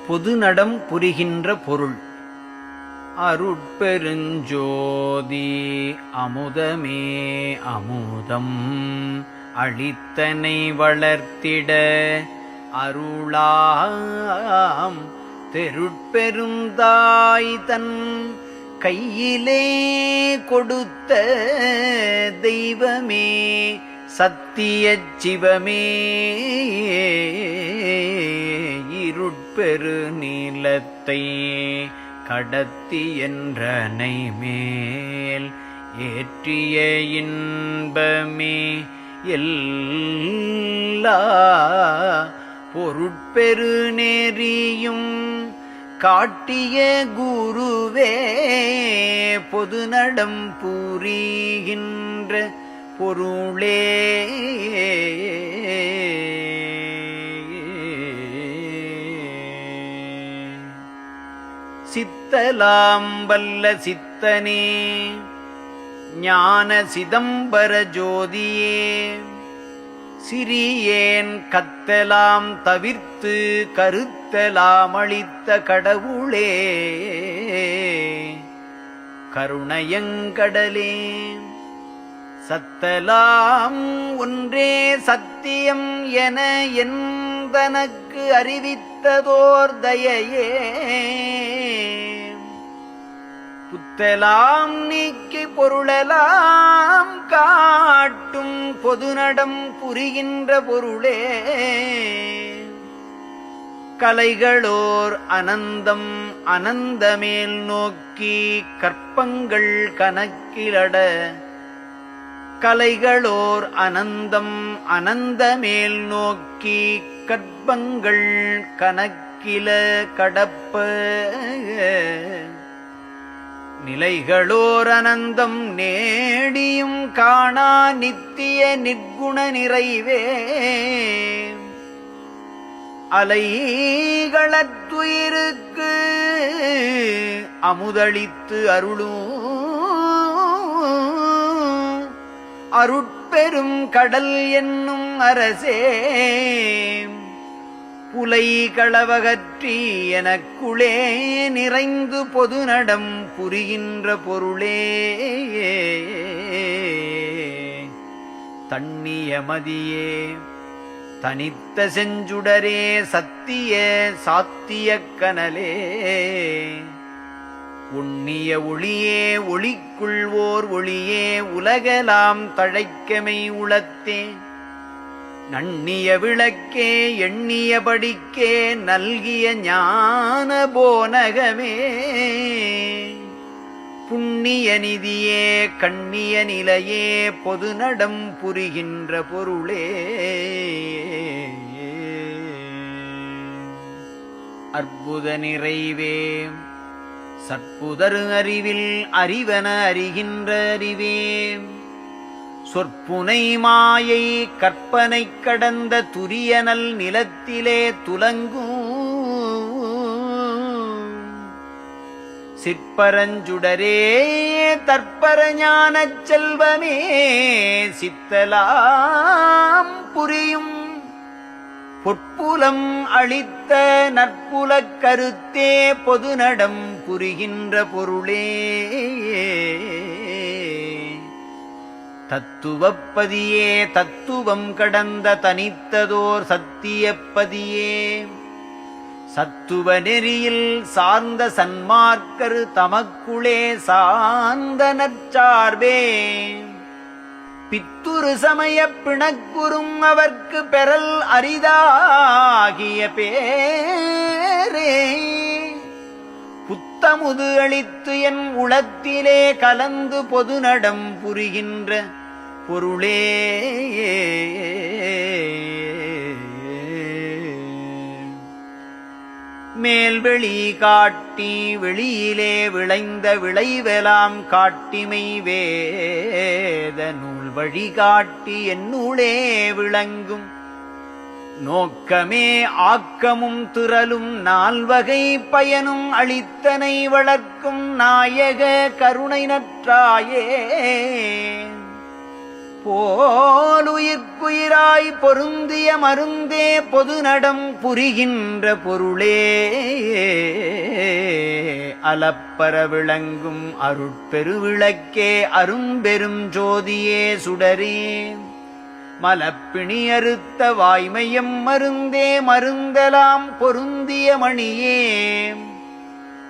பொதுநடம் புரிகின்ற பொருள். அருட்பெருஞ்சோதி அமுதமே அமுதம் அளித்தனை வளர்த்திட அருளாம் தெருட்பெருந்தாய் தன் கையிலே கொடுத்த தெய்வமே சத்தியச் சிவமே இருட்பெரு நீலத்தை கடத்தி என்றனை மேல் ஏற்றிய இன்பமே எல்லா பொருட்பெரு நேரியும் காட்டிய குருவே பொதுநடம் புரிகின்ற பொருளே சித்தலாம் வல்ல சித்தனே ஞான சிதம்பர ஜோதியே சிறியேன் கத்தலாம் தவிர்த்து கருத்தலாம் அளித்த கடவுளே கருணையங்கடலே சத்தலாம் ஒன்றே சத்தியம் என எந்தனக்கு அறிவித்ததோர் தயையே புத்தலாம் நீக்கி பொருளலாம் காட்டும் பொதுநடம் புரிகின்ற பொருளே கலைகளோர் அனந்தம் அனந்தமேல் நோக்கி கற்பங்கள் கணக்கிலட கலைகளோர் அனந்தம் அனந்தமேல் நோக்கி கற்பங்கள் கணக்கில கடப்ப நிலைகளோர் அனந்தம் நேடியும் காணா நித்திய நிற்குண நிறைவே அலைகளத்துயிருக்கு அமுதளித்து அருளும் அருட்பெரும் கடல் என்னும் அரசே புலை களவகற்றி எனக்குளே நிறைந்து பொதுநடம் புரிகின்ற பொருளே தண்ணிய மதியே தனித்த செஞ்சுடரே சத்திய சாத்திய கனலே உண்ணிய ஒளியே ஒளிக்குள்வோர் ஒளியே உலகலாம் தழைக்கமை உளத்தே நண்ணிய விளக்கே எண்ணிய படிக்கே நல்கிய ஞான போனகமே புண்ணிய நிதியே கண்ணிய நிலையே பொதுநடம் புரிகின்ற பொருளே அற்புத நிறைவே சற்புதரு அறிவில் அறிவன அறிகின்ற அறிவே சொற்புனை மாயை கற்பனை கடந்த துரியனல் நிலத்திலே துலங்கும் சிற்பரஞ்சுடரே தற்பர ஞானச் செல்வமே சித்தலாம் புரியும் பொற்புலம் அளித்த நற்புலக் கருத்தே பொதுநடம் புரிகின்ற பொருளே தத்துவப்பதியே தத்துவம் கடந்த தனித்ததோர் சத்தியப்பதியே சத்துவ நெறியில் சார்ந்த சன்மார்க்கரு தமக்குளே சார்ந்த நற்சார்பே பித்துரு சமய பிணக்குறும் அவர்க்கு பெறல் அரிதாகிய பேரே புத்தமுது அளித்து என் உளத்திலே கலந்து பொதுநடம் புரிகின்ற பொருளே மேல்வெளி காட்டி வெளியிலே விளைந்த விளைவெலாம் காட்டிமை வேத நூல் வழிகாட்டி என்னுளே விளங்கும் நோக்கமே ஆக்கமும் திரளும் நால்வகை பயனும் அளித்தனை வளர்க்கும் நாயக கருணை நற்றாயே போலுயிர்க்குயிராய் பொருந்திய மருந்தே பொதுநடம் புரிகின்ற பொருளே அலப்பர விளங்கும் அருட்பெருவிளக்கே அரும்பெரும் ஜோதியே சுடரே மலப்பிணி அறுத்த வாய்மையம் மருந்தே மருந்தலாம் பொருந்திய மணியே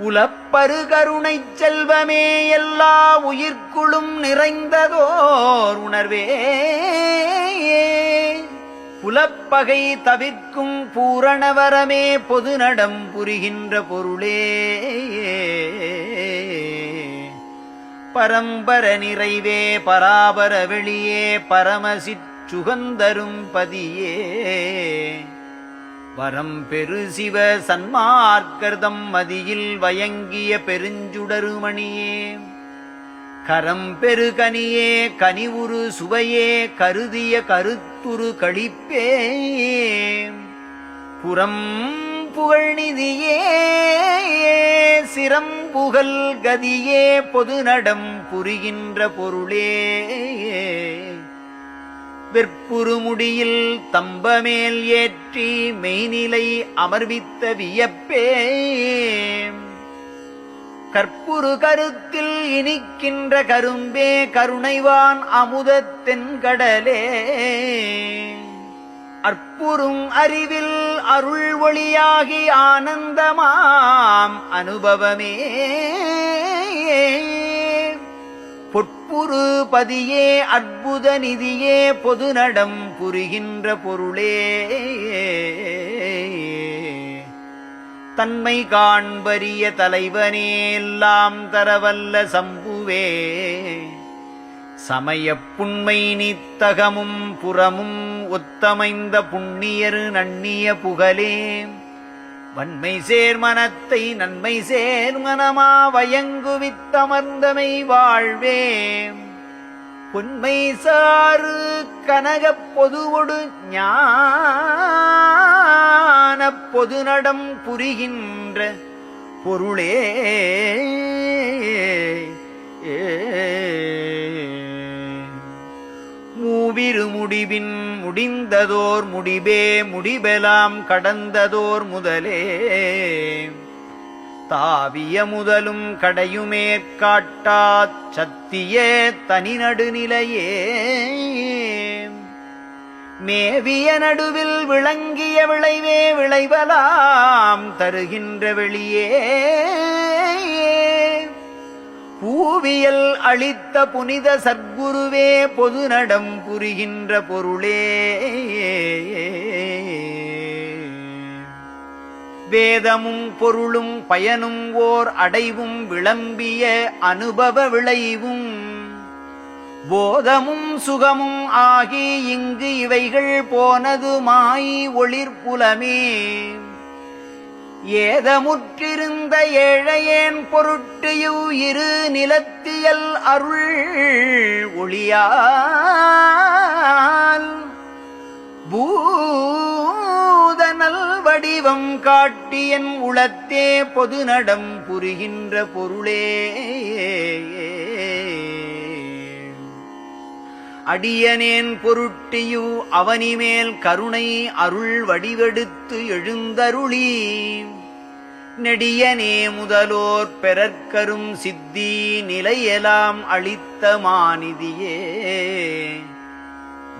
உலப்பரு கருணைச் செல்வமே எல்லா உயிர்க்குளும் நிறைந்ததோர் உணர்வே புலப்பகை தவிர்க்கும் பூரணவரமே பொதுநடம் புரிகின்ற பொருளே பரம்பர நிறைவே பராபர வெளியே பரமசிற் சுகந்தரும் பதியே வரம் பெரு சிவ சன்மார்க்கர்தம் மதியில் வயங்கிய பெருஞ்சுடருமணியே கரம் பெரு கனியே கனிவுரு சுவையே கருதிய கருத்துரு களிப்பே புறம் புகழ்நிதியே சிரம்புகழ் கதியே பொதுநடம் புரிகின்ற பொருளே வெற்புறுமுடியில் தம்பமேல் ஏற்றி மெய்நிலை அமர்வித்த வியப்பே கற்புரு கருத்தில் இனிக்கின்ற கரும்பே கருணைவான் அமுதத் தென்கடலே அற்புறும் அறிவில் அருள் ஒளியாகி ஆனந்தமாம் அனுபவமே பொற்புரு பதியே அற்புத நிதியே பொதுநடம் புரிகின்ற பொருளே தன்மை காண்பரிய தலைவனே எல்லாம் தரவல்ல சம்புவே சமயப் புண்மை நீத்தகமும் புறமும் ஒத்தமைந்த புண்ணியரு நண்ணிய புகழே வன்மை சேர்மனத்தை நன்மை சேர்மனமா வயங்குவித்தமர்ந்தமை வாழ்வே பொன்மை சாறு கனகப் பொதுவொடு ஞானப் பொதுநடம் புரிகின்ற பொருளே மூவிரு முடிவின் முடிந்ததோர் முடிபே முடிபெலாம் கடந்ததோர் முதலே தாவிய முதலும் கடையுமேற்காட்டாச் சத்திய தனிநடுநிலையே மேவிய நடுவில் விளங்கிய விளைவே விளைவலாம் தருகின்ற வெளியே பூவியல் அளித்த புனித சத்குருவே பொதுநடம் புரிகின்ற பொருளே வேதமும் பொருளும் பயனும் ஓர் அடைவும் விளம்பிய அனுபவ விளைவும் போதமும் சுகமும் ஆகி இங்கு இவைகள் போனதுமாய் ஒளிர்புலமே ஏதமுற்றிருந்த ஏழையேன் பொருட்டு இரு நிலத்தியல் அருள் ஒளியால் பூதனல் வடிவம் காட்டியன் உளத்தே பொதுநடம் புரிகின்ற பொருளே அடியனேன் பொருட்டியு அவனிமேல் கருணை அருள் வடிவெடுத்து எழுந்தருளி நெடியனே முதலோர் பெறற்கரும் சித்தி நிலையெல்லாம் அளித்த மாநிதியே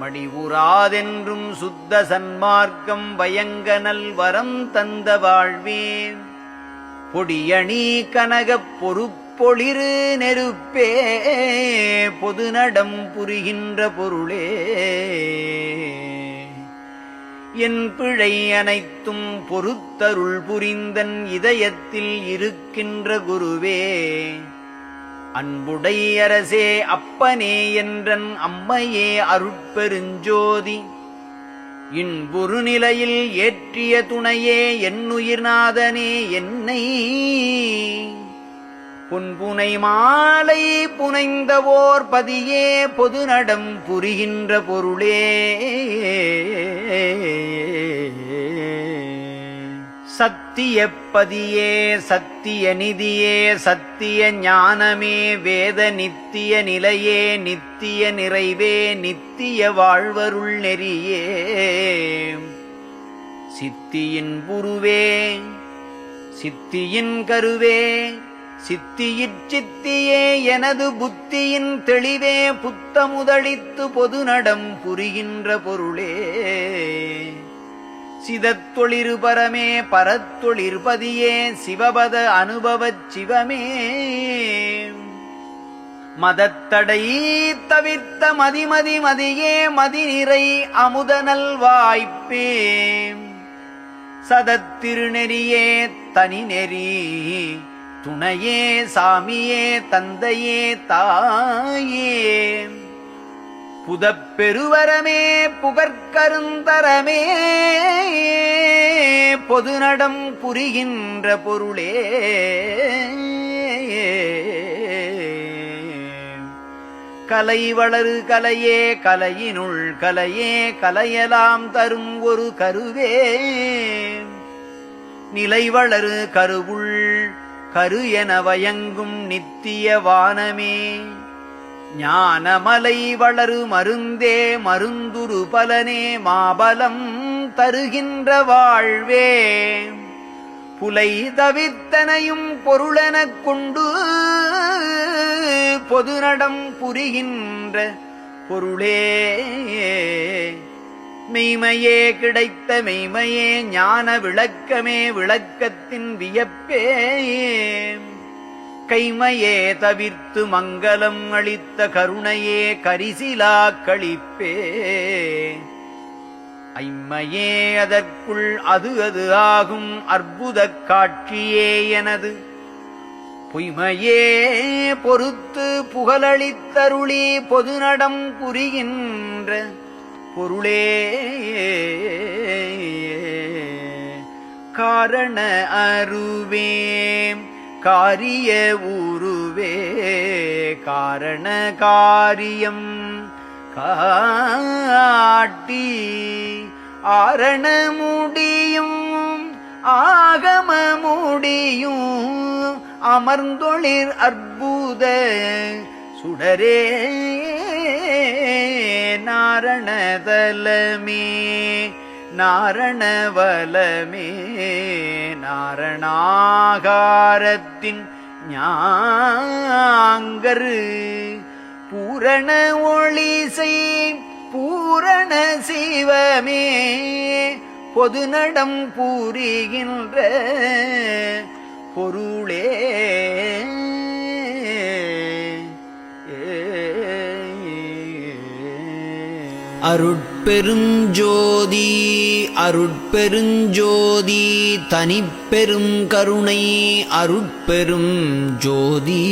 மடிவுறாதென்றும் சுத்த சன்மார்க்கம் பயங்கனல் வரம் தந்த வாழ்வே பொடியணி கனகப் பொறுப்பொளிரு நெருப்பே பொதுநடம் புரிகின்ற பொருளே என் பிழை அனைத்தும் பொறுத்தருள் புரிந்தன் இதயத்தில் இருக்கின்ற குருவே அன்புடை அரசே அப்பனே என்றன் அம்மையே அருட்பெருஞ்சோதி இன்புறு நிலையில் ஏற்றிய துணையே என்னுயிர்நாதனே என்னை பொன்புனை மாலை புனைந்தவோர் பதியே பொதுநடம் புரிகின்ற பொருளே சத்தியப்பதியே சத்திய நிதியே சத்திய ஞானமே வேத நித்திய நிலையே நித்திய நிறைவே நித்திய வாழ்வருள் நெறியே சித்தியின் குருவே சித்தியின் கருவே சித்தியிற் சித்தியே எனது புத்தியின் தெளிவே புத்தமுதளித்து பொதுநடம் புரிகின்ற பொருளே சிதத்தொளிரு பரமே பரத்தொளிர்பதியே சிவபத அனுபவச் சிவமே மதத்தடை தவிர்த்த மதிமதி மதியே மதிநிறை அமுதனல் வாய்ப்பே சதத்திருநெறியே தனிநெறி துணையே சாமியே தந்தையே தாயே புதப்பெருவரமே புகற்கருந்தரமே பொதுநடம் புரிகின்ற பொருளே கலை வளரு கலையே கலையினுள் கலையே கலையலாம் தரும் ஒரு கருவே நிலை வளரு கருவுள் கரு என வயங்கும் நித்திய வானமே ஞானமலை வளரு மருந்தே மருந்துரு பலனே மாபலம் தருகின்ற வாழ்வே புலை தவித்தனையும் பொருளெனக் கொண்டு பொதுநடம் புரிகின்ற பொருளே மெய்மையே கிடைத்த மெய்மையே ஞான விளக்கமே விளக்கத்தின் வியப்பே கைமையே தவிர்த்து மங்களம் அளித்த கருணையே கரிசிலா களிப்பே ஐம்மையே அதற்குள் அது அது ஆகும் அற்புதக் காட்சியே எனது பொய்மையே பொறுத்து புகழளித்தருளி பொதுநடம் புரிகின்ற பொருளே காரண அருவே காரிய உருவே காரண காரியம் காட்டி ஆரண முடியும் ஆகம முடியும் அமர்ந்தொளிர் அற்புத சுடரே நாரணதலமே நாரணவலமே நாரணாகாரத்தின் ஞாங்கரு பூரண ஒளிசை பூரண சிவமே பொதுநடம் புரிகின்ற பொருளே அருட்பெருஞ்சோதி அருட்பெருஞ்சோதி தனிப்பெரும் கருணை அருட்பெரும் ஜோதி.